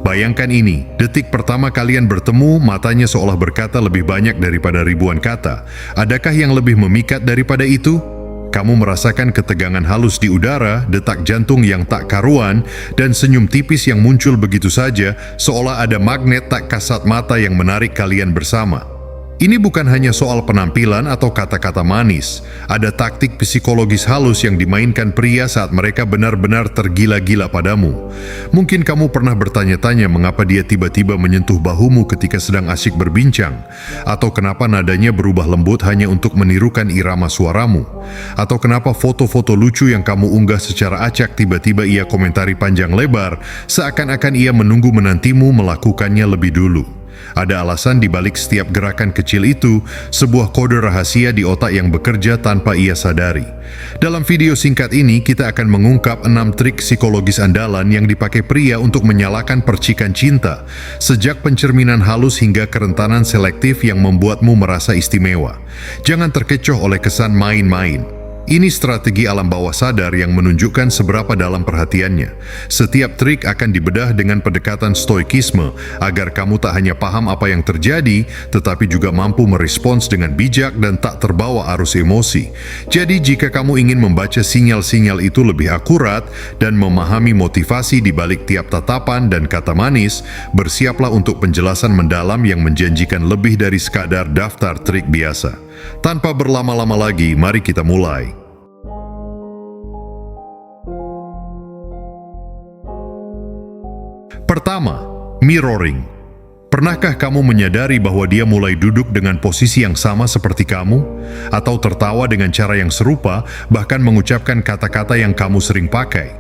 Bayangkan ini, detik pertama kalian bertemu, matanya seolah berkata lebih banyak daripada ribuan kata. Adakah yang lebih memikat daripada itu? Kamu merasakan ketegangan halus di udara, detak jantung yang tak karuan, dan senyum tipis yang muncul begitu saja, seolah ada magnet tak kasat mata yang menarik kalian bersama. Ini bukan hanya soal penampilan atau kata-kata manis. Ada taktik psikologis halus yang dimainkan pria saat mereka benar-benar tergila-gila padamu. Mungkin kamu pernah bertanya-tanya mengapa dia tiba-tiba menyentuh bahumu ketika sedang asyik berbincang, atau kenapa nadanya berubah lembut hanya untuk menirukan irama suaramu, atau kenapa foto-foto lucu yang kamu unggah secara acak tiba-tiba ia komentari panjang lebar, seakan-akan ia menunggu menantimu melakukannya lebih dulu. Ada alasan di balik setiap gerakan kecil itu, sebuah kode rahasia di otak yang bekerja tanpa ia sadari. Dalam video singkat ini, kita akan mengungkap 6 trik psikologis andalan yang dipakai pria untuk menyalakan percikan cinta, sejak pencerminan halus hingga kerentanan selektif yang membuatmu merasa istimewa. Jangan terkecoh oleh kesan main-main. Ini strategi alam bawah sadar yang menunjukkan seberapa dalam perhatiannya. Setiap trik akan dibedah dengan pendekatan stoikisme agar kamu tak hanya paham apa yang terjadi, tetapi juga mampu merespons dengan bijak dan tak terbawa arus emosi. Jadi jika kamu ingin membaca sinyal-sinyal itu lebih akurat dan memahami motivasi di balik tiap tatapan dan kata manis, bersiaplah untuk penjelasan mendalam yang menjanjikan lebih dari sekadar daftar trik biasa. Tanpa berlama-lama lagi, mari kita mulai. Pertama, mirroring. Pernahkah kamu menyadari bahwa dia mulai duduk dengan posisi yang sama seperti kamu? Atau tertawa dengan cara yang serupa, bahkan mengucapkan kata-kata yang kamu sering pakai?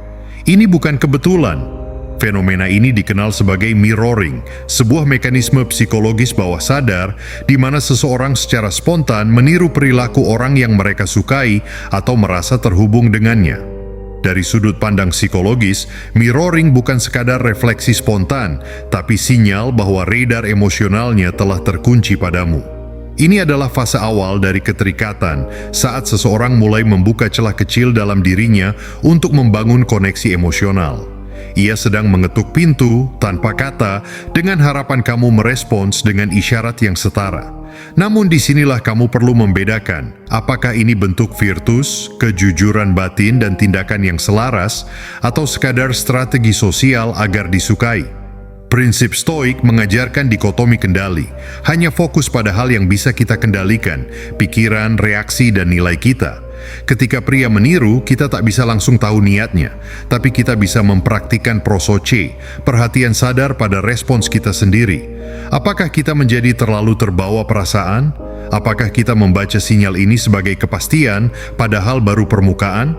Ini bukan kebetulan. Fenomena ini dikenal sebagai mirroring, sebuah mekanisme psikologis bawah sadar di mana seseorang secara spontan meniru perilaku orang yang mereka sukai atau merasa terhubung dengannya. Dari sudut pandang psikologis, mirroring bukan sekadar refleksi spontan, tapi sinyal bahwa radar emosionalnya telah terkunci padamu. Ini adalah fase awal dari keterikatan, saat seseorang mulai membuka celah kecil dalam dirinya untuk membangun koneksi emosional. Ia sedang mengetuk pintu tanpa kata dengan harapan kamu merespons dengan isyarat yang setara. Namun disinilah kamu perlu membedakan, apakah ini bentuk virtus, kejujuran batin dan tindakan yang selaras, atau sekadar strategi sosial agar disukai. Prinsip stoik mengajarkan dikotomi kendali, hanya fokus pada hal yang bisa kita kendalikan, pikiran, reaksi, dan nilai kita. Ketika pria meniru, kita tak bisa langsung tahu niatnya, tapi kita bisa mempraktikkan prosoce, perhatian sadar pada respons kita sendiri. Apakah kita menjadi terlalu terbawa perasaan? Apakah kita membaca sinyal ini sebagai kepastian, padahal baru permukaan?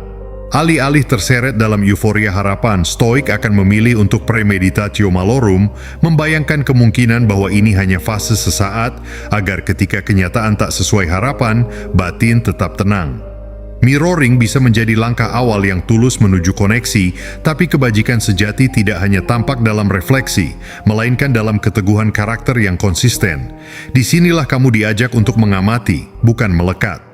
Alih-alih terseret dalam euforia harapan, stoik akan memilih untuk premeditatio malorum, membayangkan kemungkinan bahwa ini hanya fase sesaat, agar ketika kenyataan tak sesuai harapan, batin tetap tenang. Mirroring bisa menjadi langkah awal yang tulus menuju koneksi, tapi kebajikan sejati tidak hanya tampak dalam refleksi, melainkan dalam keteguhan karakter yang konsisten. Disinilah kamu diajak untuk mengamati, bukan melekat.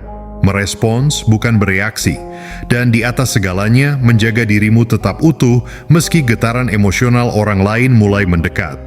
Merespons, bukan bereaksi. Dan di atas segalanya, menjaga dirimu tetap utuh meski getaran emosional orang lain mulai mendekat.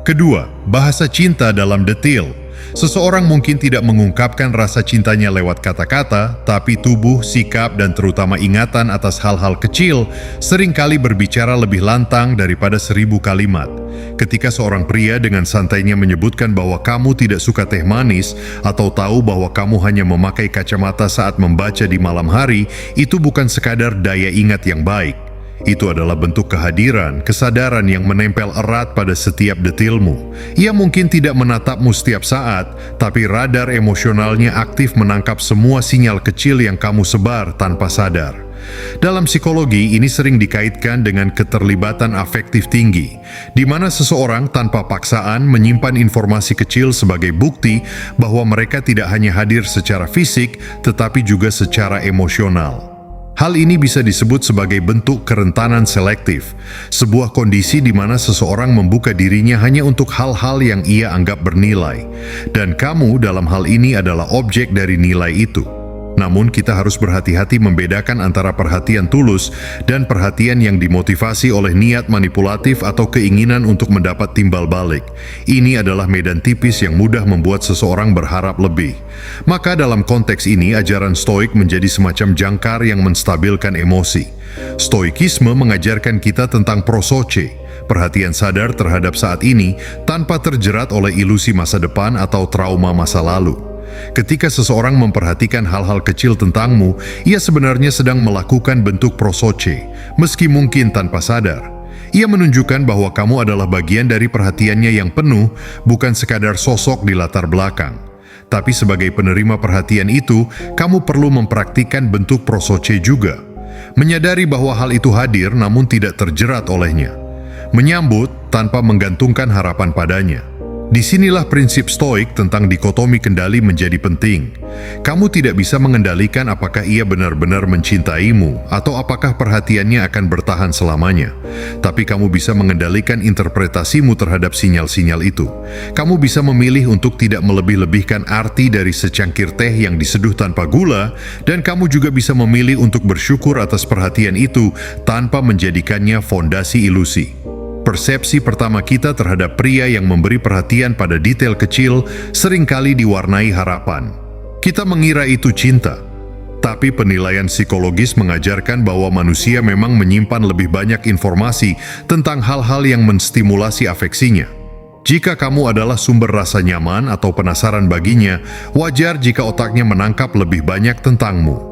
Kedua, bahasa cinta dalam detil. Seseorang mungkin tidak mengungkapkan rasa cintanya lewat kata-kata, tapi tubuh, sikap, dan terutama ingatan atas hal-hal kecil seringkali berbicara lebih lantang daripada 1000 kalimat. Ketika seorang pria dengan santainya menyebutkan bahwa kamu tidak suka teh manis atau tahu bahwa kamu hanya memakai kacamata saat membaca di malam hari, itu bukan sekadar daya ingat yang baik. Itu adalah bentuk kehadiran, kesadaran yang menempel erat pada setiap detilmu. Ia mungkin tidak menatapmu setiap saat, tapi radar emosionalnya aktif menangkap semua sinyal kecil yang kamu sebar tanpa sadar. Dalam psikologi, ini sering dikaitkan dengan keterlibatan afektif tinggi, di mana seseorang tanpa paksaan menyimpan informasi kecil sebagai bukti bahwa mereka tidak hanya hadir secara fisik, tetapi juga secara emosional. Hal ini bisa disebut sebagai bentuk kerentanan selektif, sebuah kondisi di mana seseorang membuka dirinya hanya untuk hal-hal yang ia anggap bernilai, dan kamu dalam hal ini adalah objek dari nilai itu. Namun kita harus berhati-hati membedakan antara perhatian tulus dan perhatian yang dimotivasi oleh niat manipulatif atau keinginan untuk mendapat timbal balik. Ini adalah medan tipis yang mudah membuat seseorang berharap lebih. Maka dalam konteks ini, ajaran Stoik menjadi semacam jangkar yang menstabilkan emosi. Stoikisme mengajarkan kita tentang prosoche, perhatian sadar terhadap saat ini tanpa terjerat oleh ilusi masa depan atau trauma masa lalu. Ketika seseorang memperhatikan hal-hal kecil tentangmu, ia sebenarnya sedang melakukan bentuk prosoche, meski mungkin tanpa sadar. Ia menunjukkan bahwa kamu adalah bagian dari perhatiannya yang penuh, bukan sekadar sosok di latar belakang. Tapi sebagai penerima perhatian itu, kamu perlu mempraktikkan bentuk prosoche juga. Menyadari bahwa hal itu hadir namun tidak terjerat olehnya. Menyambut tanpa menggantungkan harapan padanya. Disinilah prinsip Stoik tentang dikotomi kendali menjadi penting. Kamu tidak bisa mengendalikan apakah ia benar-benar mencintaimu atau apakah perhatiannya akan bertahan selamanya. Tapi kamu bisa mengendalikan interpretasimu terhadap sinyal-sinyal itu. Kamu bisa memilih untuk tidak melebih-lebihkan arti dari secangkir teh yang diseduh tanpa gula, dan kamu juga bisa memilih untuk bersyukur atas perhatian itu tanpa menjadikannya fondasi ilusi. Persepsi pertama kita terhadap pria yang memberi perhatian pada detail kecil seringkali diwarnai harapan. Kita mengira itu cinta, tapi penilaian psikologis mengajarkan bahwa manusia memang menyimpan lebih banyak informasi tentang hal-hal yang menstimulasi afeksinya. Jika kamu adalah sumber rasa nyaman atau penasaran baginya, wajar jika otaknya menangkap lebih banyak tentangmu.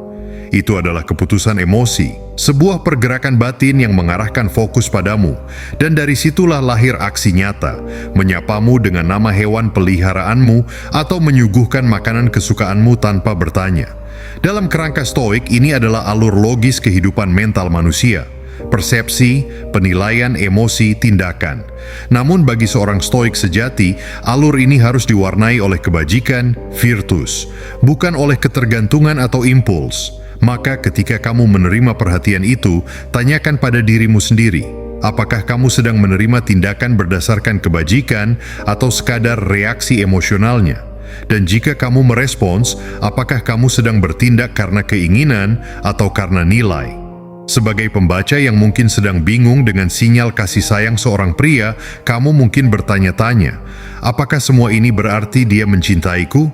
Itu adalah keputusan emosi, sebuah pergerakan batin yang mengarahkan fokus padamu, dan dari situlah lahir aksi nyata, menyapamu dengan nama hewan peliharaanmu atau menyuguhkan makanan kesukaanmu tanpa bertanya. Dalam kerangka Stoik, ini adalah alur logis kehidupan mental manusia. Persepsi, penilaian, emosi, tindakan. Namun bagi seorang Stoik sejati, alur ini harus diwarnai oleh kebajikan, virtus, bukan oleh ketergantungan atau impuls. Maka ketika kamu menerima perhatian itu, tanyakan pada dirimu sendiri, apakah kamu sedang menerima tindakan berdasarkan kebajikan atau sekadar reaksi emosionalnya? Dan jika kamu merespons, apakah kamu sedang bertindak karena keinginan atau karena nilai? Sebagai pembaca yang mungkin sedang bingung dengan sinyal kasih sayang seorang pria, kamu mungkin bertanya-tanya, apakah semua ini berarti dia mencintaiku?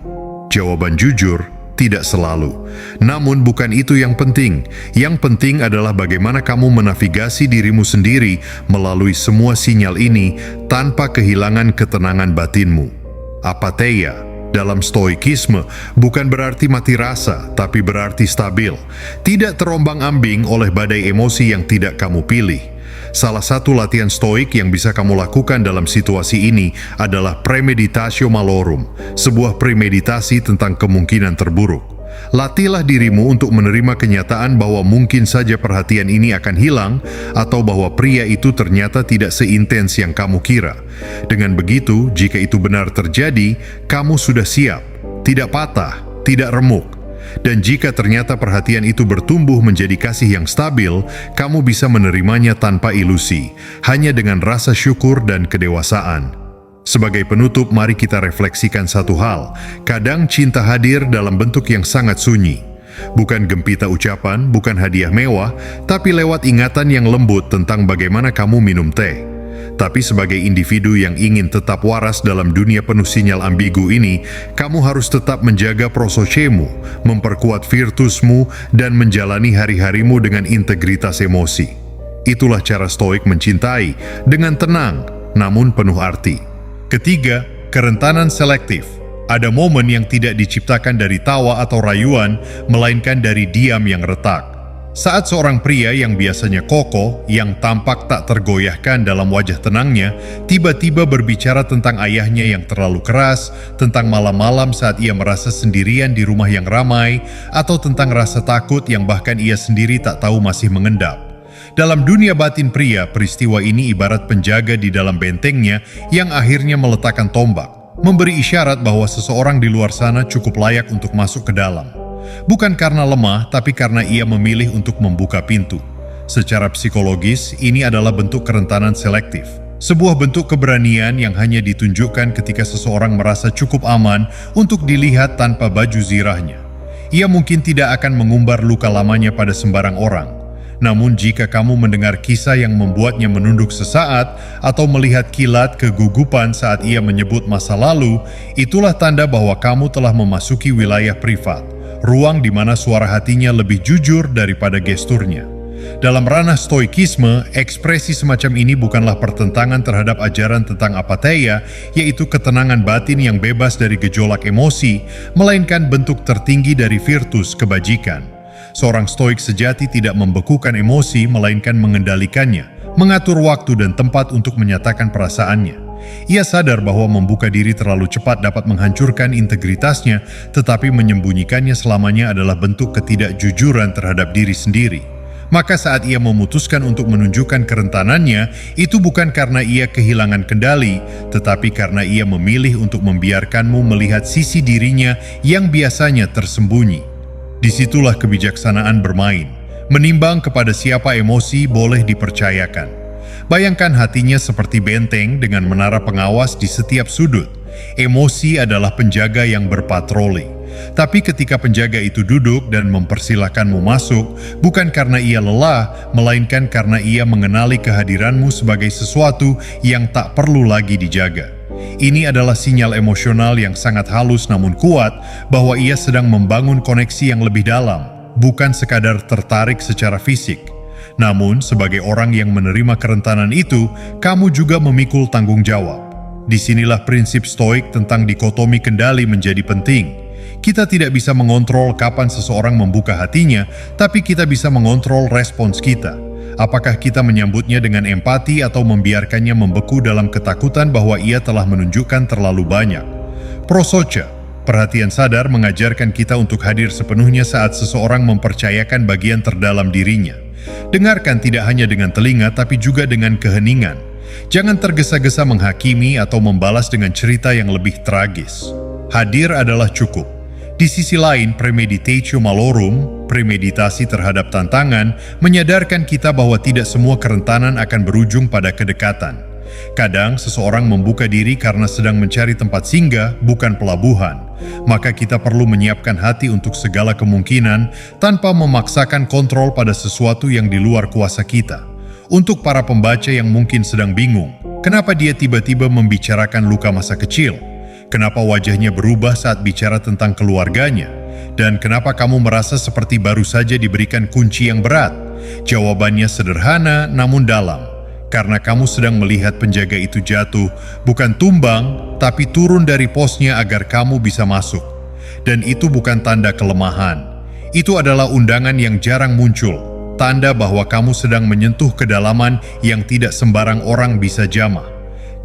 Jawaban jujur, tidak selalu. Namun bukan itu yang penting. Yang penting adalah bagaimana kamu menavigasi dirimu sendiri melalui semua sinyal ini tanpa kehilangan ketenangan batinmu. Apatheia dalam Stoikisme bukan berarti mati rasa, tapi berarti stabil. Tidak terombang-ambing oleh badai emosi yang tidak kamu pilih. Salah satu latihan Stoik yang bisa kamu lakukan dalam situasi ini adalah premeditatio malorum, sebuah premeditasi tentang kemungkinan terburuk. Latihlah dirimu untuk menerima kenyataan bahwa mungkin saja perhatian ini akan hilang, atau bahwa pria itu ternyata tidak seintens yang kamu kira. Dengan begitu, jika itu benar terjadi, kamu sudah siap, tidak patah, tidak remuk. Dan jika ternyata perhatian itu bertumbuh menjadi kasih yang stabil, kamu bisa menerimanya tanpa ilusi, hanya dengan rasa syukur dan kedewasaan. Sebagai penutup, mari kita refleksikan satu hal. Kadang cinta hadir dalam bentuk yang sangat sunyi. Bukan gempita ucapan, bukan hadiah mewah, tapi lewat ingatan yang lembut tentang bagaimana kamu minum teh. Tapi sebagai individu yang ingin tetap waras dalam dunia penuh sinyal ambigu ini, kamu harus tetap menjaga prosochemu, memperkuat virtusmu, dan menjalani hari-harimu dengan integritas emosi. Itulah cara Stoik mencintai, dengan tenang, namun penuh arti. Ketiga, kerentanan selektif. Ada momen yang tidak diciptakan dari tawa atau rayuan, melainkan dari diam yang retak. Saat seorang pria yang biasanya kokoh, yang tampak tak tergoyahkan dalam wajah tenangnya, tiba-tiba berbicara tentang ayahnya yang terlalu keras, tentang malam-malam saat ia merasa sendirian di rumah yang ramai, atau tentang rasa takut yang bahkan ia sendiri tak tahu masih mengendap. Dalam dunia batin pria, peristiwa ini ibarat penjaga di dalam bentengnya yang akhirnya meletakkan tombak, memberi isyarat bahwa seseorang di luar sana cukup layak untuk masuk ke dalam. Bukan karena lemah, tapi karena ia memilih untuk membuka pintu. Secara psikologis, ini adalah bentuk kerentanan selektif. Sebuah bentuk keberanian yang hanya ditunjukkan ketika seseorang merasa cukup aman untuk dilihat tanpa baju zirahnya. Ia mungkin tidak akan mengumbar luka lamanya pada sembarang orang. Namun jika kamu mendengar kisah yang membuatnya menunduk sesaat atau melihat kilat kegugupan saat ia menyebut masa lalu, itulah tanda bahwa kamu telah memasuki wilayah privat, ruang di mana suara hatinya lebih jujur daripada gesturnya. Dalam ranah stoikisme, ekspresi semacam ini bukanlah pertentangan terhadap ajaran tentang apatheia, yaitu ketenangan batin yang bebas dari gejolak emosi, melainkan bentuk tertinggi dari virtus kebajikan. Seorang stoik sejati tidak membekukan emosi, melainkan mengendalikannya, mengatur waktu dan tempat untuk menyatakan perasaannya. Ia sadar bahwa membuka diri terlalu cepat dapat menghancurkan integritasnya, tetapi menyembunyikannya selamanya adalah bentuk ketidakjujuran terhadap diri sendiri. Maka saat ia memutuskan untuk menunjukkan kerentanannya, itu bukan karena ia kehilangan kendali, tetapi karena ia memilih untuk membiarkanmu melihat sisi dirinya yang biasanya tersembunyi. Disitulah kebijaksanaan bermain, menimbang kepada siapa emosi boleh dipercayakan. Bayangkan hatinya seperti benteng dengan menara pengawas di setiap sudut. Emosi adalah penjaga yang berpatroli. Tapi ketika penjaga itu duduk dan mempersilahkanmu masuk, bukan karena ia lelah, melainkan karena ia mengenali kehadiranmu sebagai sesuatu yang tak perlu lagi dijaga. Ini adalah sinyal emosional yang sangat halus namun kuat bahwa ia sedang membangun koneksi yang lebih dalam, bukan sekadar tertarik secara fisik. Namun, sebagai orang yang menerima kerentanan itu, kamu juga memikul tanggung jawab. Disinilah prinsip stoik tentang dikotomi kendali menjadi penting. Kita tidak bisa mengontrol kapan seseorang membuka hatinya, tapi kita bisa mengontrol respons kita. Apakah kita menyambutnya dengan empati atau membiarkannya membeku dalam ketakutan bahwa ia telah menunjukkan terlalu banyak? Prosocha, perhatian sadar mengajarkan kita untuk hadir sepenuhnya saat seseorang mempercayakan bagian terdalam dirinya. Dengarkan tidak hanya dengan telinga tapi juga dengan keheningan. Jangan tergesa-gesa menghakimi atau membalas dengan cerita yang lebih tragis. Hadir adalah cukup. Di sisi lain, premeditatio malorum, premeditasi terhadap tantangan, menyadarkan kita bahwa tidak semua kerentanan akan berujung pada kedekatan. Kadang, seseorang membuka diri karena sedang mencari tempat singgah, bukan pelabuhan. Maka kita perlu menyiapkan hati untuk segala kemungkinan tanpa memaksakan kontrol pada sesuatu yang di luar kuasa kita. Untuk para pembaca yang mungkin sedang bingung, kenapa dia tiba-tiba membicarakan luka masa kecil? Kenapa wajahnya berubah saat bicara tentang keluarganya? Dan kenapa kamu merasa seperti baru saja diberikan kunci yang berat? Jawabannya sederhana namun dalam. Karena kamu sedang melihat penjaga itu jatuh, bukan tumbang, tapi turun dari posnya agar kamu bisa masuk. Dan itu bukan tanda kelemahan. Itu adalah undangan yang jarang muncul. Tanda bahwa kamu sedang menyentuh kedalaman yang tidak sembarang orang bisa jamah.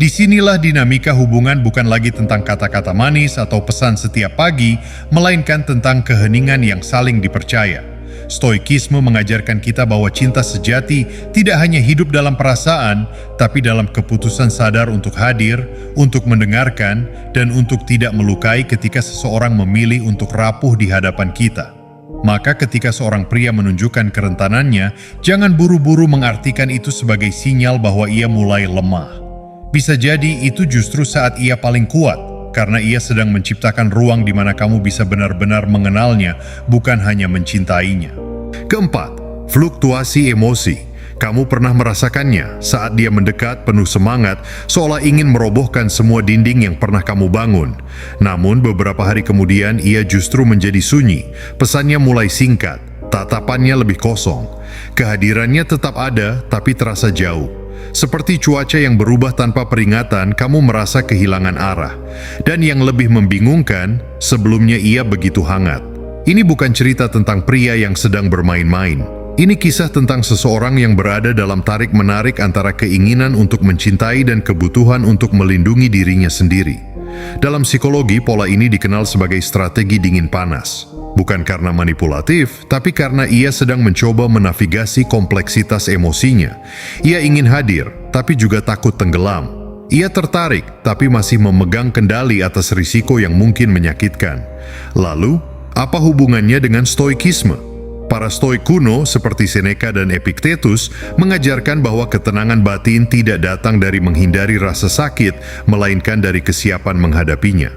Disinilah dinamika hubungan bukan lagi tentang kata-kata manis atau pesan setiap pagi, melainkan tentang keheningan yang saling dipercaya. Stoikisme mengajarkan kita bahwa cinta sejati tidak hanya hidup dalam perasaan, tapi dalam keputusan sadar untuk hadir, untuk mendengarkan, dan untuk tidak melukai ketika seseorang memilih untuk rapuh di hadapan kita. Maka ketika seorang pria menunjukkan kerentanannya, jangan buru-buru mengartikan itu sebagai sinyal bahwa ia mulai lemah. Bisa jadi itu justru saat ia paling kuat, karena ia sedang menciptakan ruang di mana kamu bisa benar-benar mengenalnya, bukan hanya mencintainya. Keempat, fluktuasi emosi. Kamu pernah merasakannya saat dia mendekat penuh semangat, seolah ingin merobohkan semua dinding yang pernah kamu bangun. Namun beberapa hari kemudian ia justru menjadi sunyi, pesannya mulai singkat, tatapannya lebih kosong. Kehadirannya tetap ada, tapi terasa jauh. Seperti cuaca yang berubah tanpa peringatan, kamu merasa kehilangan arah. Dan yang lebih membingungkan, sebelumnya ia begitu hangat. Ini bukan cerita tentang pria yang sedang bermain-main. Ini kisah tentang seseorang yang berada dalam tarik-menarik antara keinginan untuk mencintai dan kebutuhan untuk melindungi dirinya sendiri. Dalam psikologi, pola ini dikenal sebagai strategi dingin panas. Bukan karena manipulatif, tapi karena ia sedang mencoba menavigasi kompleksitas emosinya. Ia ingin hadir, tapi juga takut tenggelam. Ia tertarik, tapi masih memegang kendali atas risiko yang mungkin menyakitkan. Lalu, apa hubungannya dengan stoikisme? Para stoik kuno seperti Seneca dan Epictetus mengajarkan bahwa ketenangan batin tidak datang dari menghindari rasa sakit, melainkan dari kesiapan menghadapinya.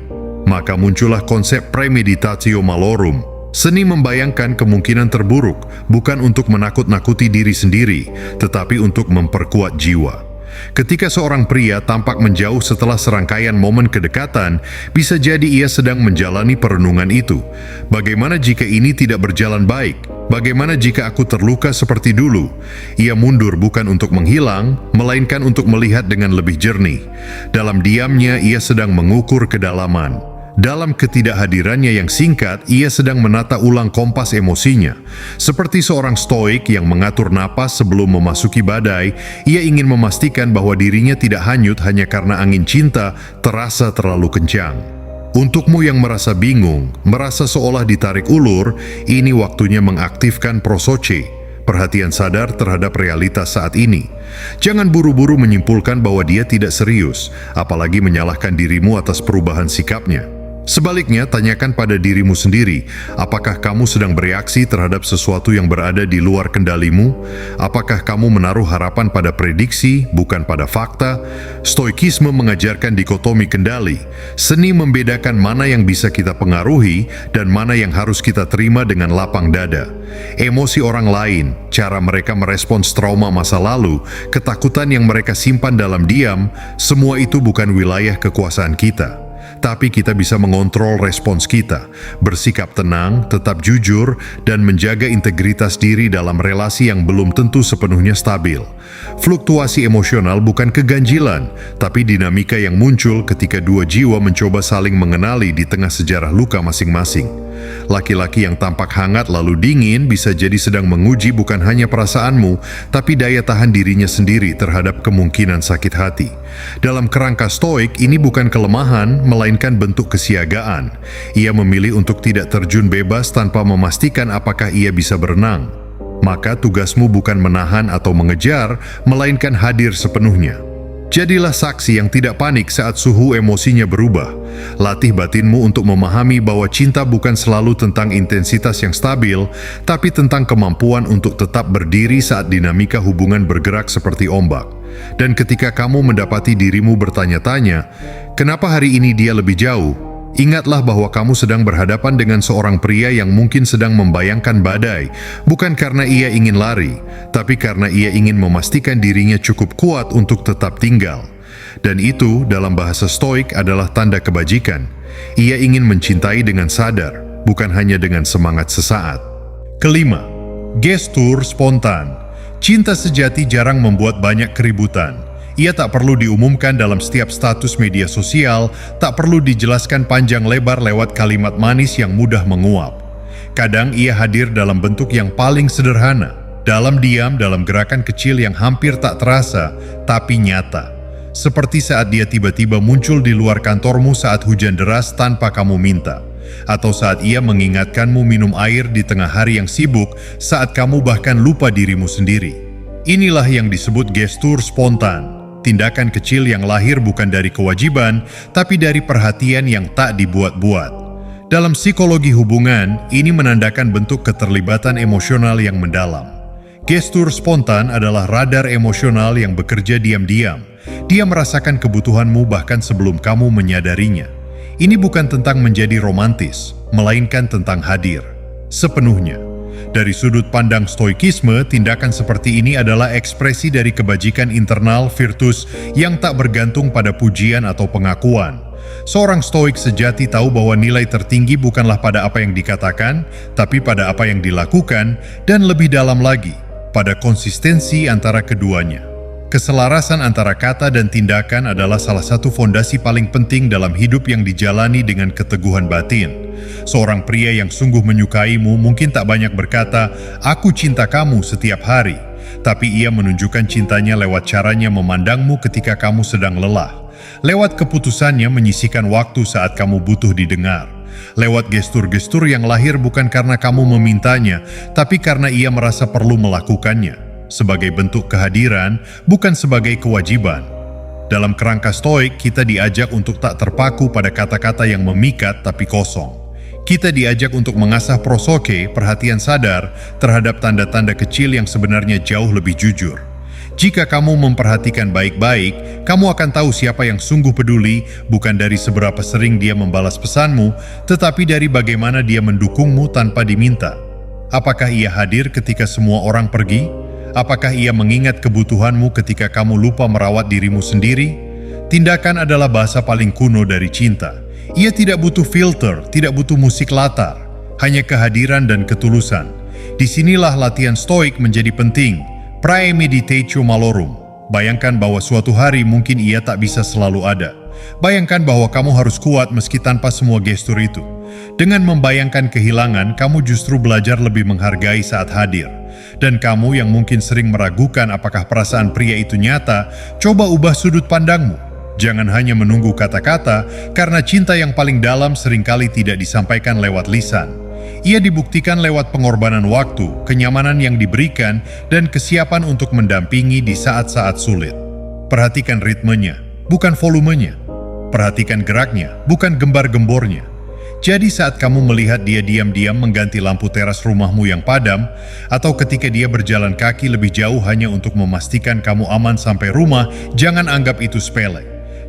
Maka muncullah konsep premeditatio malorum, Seni membayangkan kemungkinan terburuk, bukan untuk menakut-nakuti diri sendiri, tetapi untuk memperkuat jiwa. Ketika seorang pria tampak menjauh setelah serangkaian momen kedekatan, bisa jadi ia sedang menjalani perenungan itu. Bagaimana jika ini tidak berjalan baik? Bagaimana jika aku terluka seperti dulu? Ia mundur bukan untuk menghilang, melainkan untuk melihat dengan lebih jernih. Dalam diamnya, ia sedang mengukur kedalaman. Dalam ketidakhadirannya yang singkat, ia sedang menata ulang kompas emosinya. Seperti seorang stoik yang mengatur napas sebelum memasuki badai, ia ingin memastikan bahwa dirinya tidak hanyut hanya karena angin cinta terasa terlalu kencang. Untukmu yang merasa bingung, merasa seolah ditarik ulur, ini waktunya mengaktifkan prosoce, perhatian sadar terhadap realitas saat ini. Jangan buru-buru menyimpulkan bahwa dia tidak serius, apalagi menyalahkan dirimu atas perubahan sikapnya. Sebaliknya, tanyakan pada dirimu sendiri, apakah kamu sedang bereaksi terhadap sesuatu yang berada di luar kendalimu? Apakah kamu menaruh harapan pada prediksi, bukan pada fakta? Stoikisme mengajarkan dikotomi kendali. Seni membedakan mana yang bisa kita pengaruhi dan mana yang harus kita terima dengan lapang dada. Emosi orang lain, cara mereka merespons trauma masa lalu, ketakutan yang mereka simpan dalam diam, semua itu bukan wilayah kekuasaan kita. Tapi kita bisa mengontrol respons kita, bersikap tenang, tetap jujur, dan menjaga integritas diri dalam relasi yang belum tentu sepenuhnya stabil. Fluktuasi emosional bukan keganjilan, tapi dinamika yang muncul ketika dua jiwa mencoba saling mengenali di tengah sejarah luka masing-masing. Laki-laki yang tampak hangat lalu dingin bisa jadi sedang menguji bukan hanya perasaanmu, tapi daya tahan dirinya sendiri terhadap kemungkinan sakit hati. Dalam kerangka stoik, ini bukan kelemahan, melainkan bentuk kesiagaan. Ia memilih untuk tidak terjun bebas tanpa memastikan apakah ia bisa berenang. Maka tugasmu bukan menahan atau mengejar, melainkan hadir sepenuhnya. Jadilah saksi yang tidak panik saat suhu emosinya berubah. Latih batinmu untuk memahami bahwa cinta bukan selalu tentang intensitas yang stabil, tapi tentang kemampuan untuk tetap berdiri saat dinamika hubungan bergerak seperti ombak. Dan ketika kamu mendapati dirimu bertanya-tanya, kenapa hari ini dia lebih jauh? Ingatlah bahwa kamu sedang berhadapan dengan seorang pria yang mungkin sedang membayangkan badai, bukan karena ia ingin lari, tapi karena ia ingin memastikan dirinya cukup kuat untuk tetap tinggal. Dan itu, dalam bahasa stoik, adalah tanda kebajikan. Ia ingin mencintai dengan sadar, bukan hanya dengan semangat sesaat. Kelima, gestur spontan. Cinta sejati jarang membuat banyak keributan. Ia tak perlu diumumkan dalam setiap status media sosial, tak perlu dijelaskan panjang lebar lewat kalimat manis yang mudah menguap. Kadang ia hadir dalam bentuk yang paling sederhana, dalam diam, dalam gerakan kecil yang hampir tak terasa, tapi nyata. Seperti saat dia tiba-tiba muncul di luar kantormu saat hujan deras tanpa kamu minta. Atau saat ia mengingatkanmu minum air di tengah hari yang sibuk saat kamu bahkan lupa dirimu sendiri. Inilah yang disebut gestur spontan. Tindakan kecil yang lahir bukan dari kewajiban, tapi dari perhatian yang tak dibuat-buat. Dalam psikologi hubungan, ini menandakan bentuk keterlibatan emosional yang mendalam. Gestur spontan adalah radar emosional yang bekerja diam-diam. Dia merasakan kebutuhanmu bahkan sebelum kamu menyadarinya. Ini bukan tentang menjadi romantis, melainkan tentang hadir sepenuhnya. Dari sudut pandang stoikisme, tindakan seperti ini adalah ekspresi dari kebajikan internal virtus yang tak bergantung pada pujian atau pengakuan. Seorang stoik sejati tahu bahwa nilai tertinggi bukanlah pada apa yang dikatakan, tapi pada apa yang dilakukan, dan lebih dalam lagi, pada konsistensi antara keduanya. Keselarasan antara kata dan tindakan adalah salah satu fondasi paling penting dalam hidup yang dijalani dengan keteguhan batin. Seorang pria yang sungguh menyukaimu mungkin tak banyak berkata, "Aku cinta kamu" setiap hari. Tapi ia menunjukkan cintanya lewat caranya memandangmu ketika kamu sedang lelah. Lewat keputusannya menyisihkan waktu saat kamu butuh didengar. Lewat gestur-gestur yang lahir bukan karena kamu memintanya, tapi karena ia merasa perlu melakukannya. Sebagai bentuk kehadiran, bukan sebagai kewajiban. Dalam kerangka stoik, kita diajak untuk tak terpaku pada kata-kata yang memikat tapi kosong. Kita diajak untuk mengasah prosoke, perhatian sadar, terhadap tanda-tanda kecil yang sebenarnya jauh lebih jujur. Jika kamu memperhatikan baik-baik, kamu akan tahu siapa yang sungguh peduli, bukan dari seberapa sering dia membalas pesanmu, tetapi dari bagaimana dia mendukungmu tanpa diminta. Apakah ia hadir ketika semua orang pergi? Apakah ia mengingat kebutuhanmu ketika kamu lupa merawat dirimu sendiri? Tindakan adalah bahasa paling kuno dari cinta. Ia tidak butuh filter, tidak butuh musik latar, hanya kehadiran dan ketulusan. Disinilah latihan stoik menjadi penting. Praemeditatio malorum. Bayangkan bahwa suatu hari mungkin ia tak bisa selalu ada. Bayangkan bahwa kamu harus kuat meski tanpa semua gestur itu. Dengan membayangkan kehilangan, kamu justru belajar lebih menghargai saat hadir. Dan kamu yang mungkin sering meragukan apakah perasaan pria itu nyata, coba ubah sudut pandangmu. Jangan hanya menunggu kata-kata, karena cinta yang paling dalam seringkali tidak disampaikan lewat lisan. Ia dibuktikan lewat pengorbanan waktu, kenyamanan yang diberikan, dan kesiapan untuk mendampingi di saat-saat sulit. Perhatikan ritmenya, bukan volumenya. Perhatikan geraknya, bukan gembar-gembornya. Jadi saat kamu melihat dia diam-diam mengganti lampu teras rumahmu yang padam, atau ketika dia berjalan kaki lebih jauh hanya untuk memastikan kamu aman sampai rumah, jangan anggap itu sepele.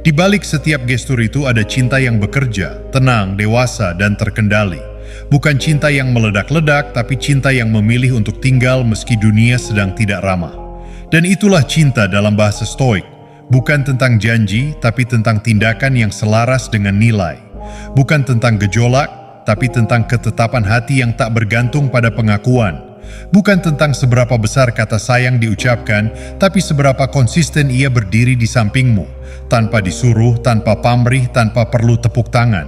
Di balik setiap gestur itu ada cinta yang bekerja, tenang, dewasa, dan terkendali. Bukan cinta yang meledak-ledak, tapi cinta yang memilih untuk tinggal meski dunia sedang tidak ramah. Dan itulah cinta dalam bahasa stoik. Bukan tentang janji, tapi tentang tindakan yang selaras dengan nilai. Bukan tentang gejolak, tapi tentang ketetapan hati yang tak bergantung pada pengakuan. Bukan tentang seberapa besar kata sayang diucapkan, tapi seberapa konsisten ia berdiri di sampingmu, tanpa disuruh, tanpa pamrih, tanpa perlu tepuk tangan.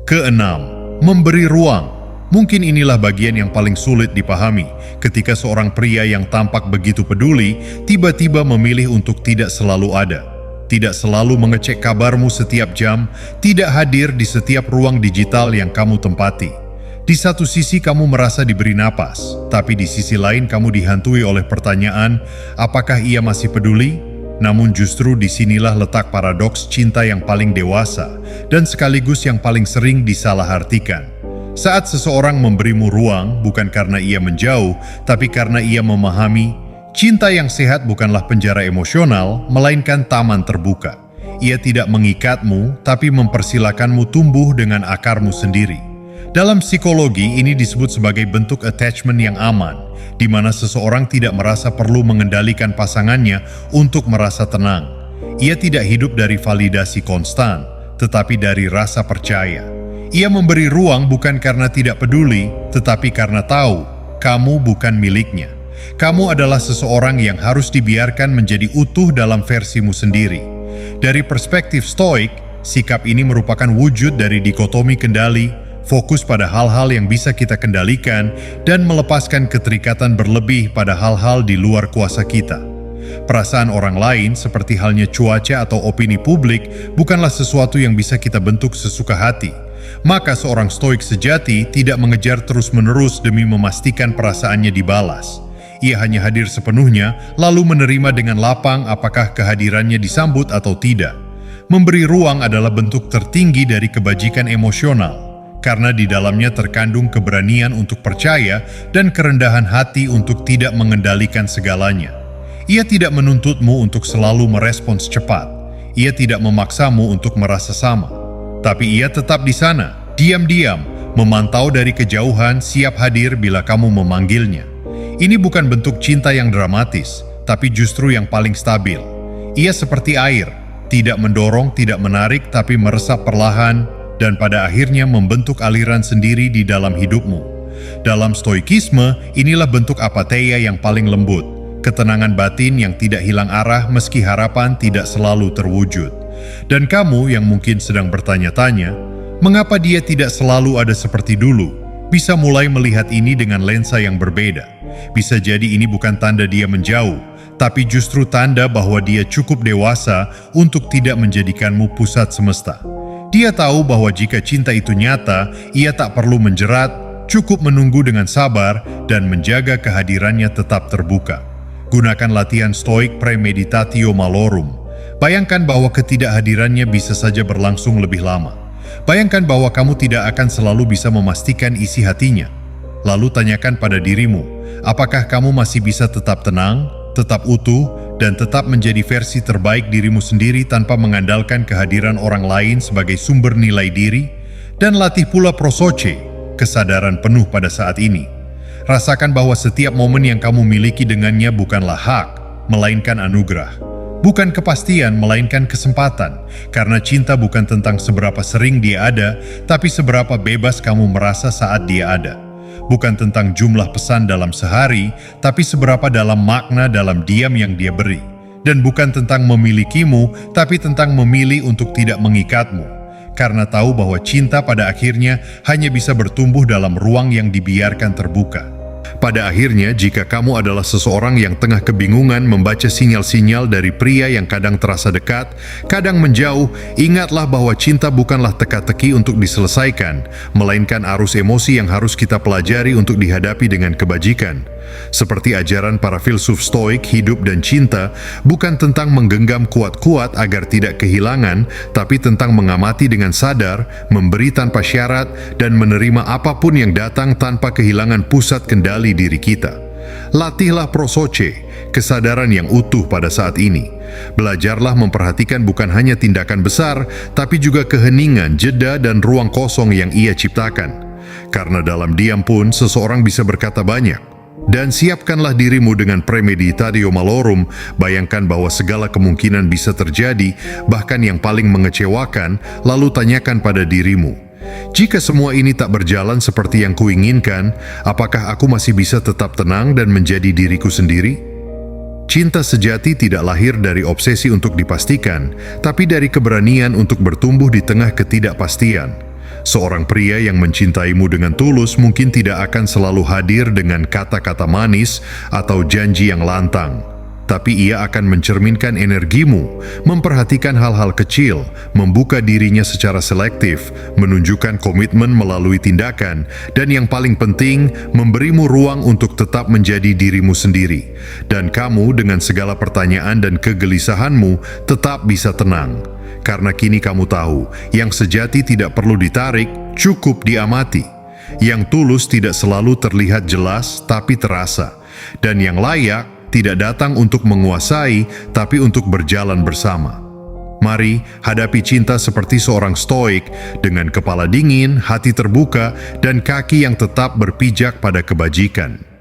Keenam, memberi ruang. Mungkin inilah bagian yang paling sulit dipahami ketika seorang pria yang tampak begitu peduli tiba-tiba memilih untuk tidak selalu ada. Tidak selalu mengecek kabarmu setiap jam, tidak hadir di setiap ruang digital yang kamu tempati. Di satu sisi kamu merasa diberi napas, tapi di sisi lain kamu dihantui oleh pertanyaan, apakah ia masih peduli? Namun justru disinilah letak paradoks cinta yang paling dewasa dan sekaligus yang paling sering disalahartikan. Saat seseorang memberimu ruang bukan karena ia menjauh, tapi karena ia memahami, cinta yang sehat bukanlah penjara emosional, melainkan taman terbuka. Ia tidak mengikatmu, tapi mempersilakanmu tumbuh dengan akarmu sendiri. Dalam psikologi, ini disebut sebagai bentuk attachment yang aman, di mana seseorang tidak merasa perlu mengendalikan pasangannya untuk merasa tenang. Ia tidak hidup dari validasi konstan, tetapi dari rasa percaya. Ia memberi ruang bukan karena tidak peduli, tetapi karena tahu kamu bukan miliknya. Kamu adalah seseorang yang harus dibiarkan menjadi utuh dalam versimu sendiri. Dari perspektif stoik, sikap ini merupakan wujud dari dikotomi kendali, fokus pada hal-hal yang bisa kita kendalikan, dan melepaskan keterikatan berlebih pada hal-hal di luar kuasa kita. Perasaan orang lain, seperti halnya cuaca atau opini publik, bukanlah sesuatu yang bisa kita bentuk sesuka hati. Maka seorang stoik sejati tidak mengejar terus-menerus demi memastikan perasaannya dibalas. Ia hanya hadir sepenuhnya, lalu menerima dengan lapang apakah kehadirannya disambut atau tidak. Memberi ruang adalah bentuk tertinggi dari kebajikan emosional, karena di dalamnya terkandung keberanian untuk percaya dan kerendahan hati untuk tidak mengendalikan segalanya. Ia tidak menuntutmu untuk selalu merespons cepat. Ia tidak memaksamu untuk merasa sama. Tapi ia tetap di sana, diam-diam, memantau dari kejauhan, siap hadir bila kamu memanggilnya. Ini bukan bentuk cinta yang dramatis, tapi justru yang paling stabil. Ia seperti air, tidak mendorong, tidak menarik, tapi meresap perlahan, dan pada akhirnya membentuk aliran sendiri di dalam hidupmu. Dalam stoikisme, inilah bentuk apatheia yang paling lembut. Ketenangan batin yang tidak hilang arah meski harapan tidak selalu terwujud. Dan kamu yang mungkin sedang bertanya-tanya, mengapa dia tidak selalu ada seperti dulu? Bisa mulai melihat ini dengan lensa yang berbeda. Bisa jadi ini bukan tanda dia menjauh, tapi justru tanda bahwa dia cukup dewasa untuk tidak menjadikanmu pusat semesta. Dia tahu bahwa jika cinta itu nyata, ia tak perlu menjerat, cukup menunggu dengan sabar dan menjaga kehadirannya tetap terbuka. Gunakan latihan stoik premeditatio malorum. Bayangkan bahwa ketidakhadirannya bisa saja berlangsung lebih lama. Bayangkan bahwa kamu tidak akan selalu bisa memastikan isi hatinya. Lalu tanyakan pada dirimu, apakah kamu masih bisa tetap tenang, tetap utuh, dan tetap menjadi versi terbaik dirimu sendiri tanpa mengandalkan kehadiran orang lain sebagai sumber nilai diri, dan latih pula prosoche, kesadaran penuh pada saat ini. Rasakan bahwa setiap momen yang kamu miliki dengannya bukanlah hak, melainkan anugerah. Bukan kepastian, melainkan kesempatan. Karena cinta bukan tentang seberapa sering dia ada, tapi seberapa bebas kamu merasa saat dia ada. Bukan tentang jumlah pesan dalam sehari, tapi seberapa dalam makna dalam diam yang dia beri. Dan bukan tentang memilikimu, tapi tentang memilih untuk tidak mengikatmu. Karena tahu bahwa cinta pada akhirnya hanya bisa bertumbuh dalam ruang yang dibiarkan terbuka. Pada akhirnya, jika kamu adalah seseorang yang tengah kebingungan membaca sinyal-sinyal dari pria yang kadang terasa dekat, kadang menjauh, ingatlah bahwa cinta bukanlah teka-teki untuk diselesaikan, melainkan arus emosi yang harus kita pelajari untuk dihadapi dengan kebajikan. Seperti ajaran para filsuf Stoik, hidup dan cinta bukan tentang menggenggam kuat-kuat agar tidak kehilangan, tapi tentang mengamati dengan sadar, memberi tanpa syarat, dan menerima apapun yang datang tanpa kehilangan pusat kendali diri kita. Latihlah prosoche, kesadaran yang utuh pada saat ini. Belajarlah memperhatikan bukan hanya tindakan besar, tapi juga keheningan, jeda, dan ruang kosong yang ia ciptakan. Karena dalam diam pun seseorang bisa berkata banyak. Dan siapkanlah dirimu dengan premeditatio malorum, bayangkan bahwa segala kemungkinan bisa terjadi, bahkan yang paling mengecewakan, lalu tanyakan pada dirimu, jika semua ini tak berjalan seperti yang kuinginkan, apakah aku masih bisa tetap tenang dan menjadi diriku sendiri? Cinta sejati tidak lahir dari obsesi untuk dipastikan, tapi dari keberanian untuk bertumbuh di tengah ketidakpastian. Seorang pria yang mencintaimu dengan tulus mungkin tidak akan selalu hadir dengan kata-kata manis atau janji yang lantang. Tapi ia akan mencerminkan energimu, memperhatikan hal-hal kecil, membuka dirinya secara selektif, menunjukkan komitmen melalui tindakan, dan yang paling penting, memberimu ruang untuk tetap menjadi dirimu sendiri. Dan kamu dengan segala pertanyaan dan kegelisahanmu tetap bisa tenang. Karena kini kamu tahu, yang sejati tidak perlu ditarik, cukup diamati. Yang tulus tidak selalu terlihat jelas, tapi terasa. Dan yang layak tidak datang untuk menguasai, tapi untuk berjalan bersama. Mari hadapi cinta seperti seorang stoik, dengan kepala dingin, hati terbuka, dan kaki yang tetap berpijak pada kebajikan.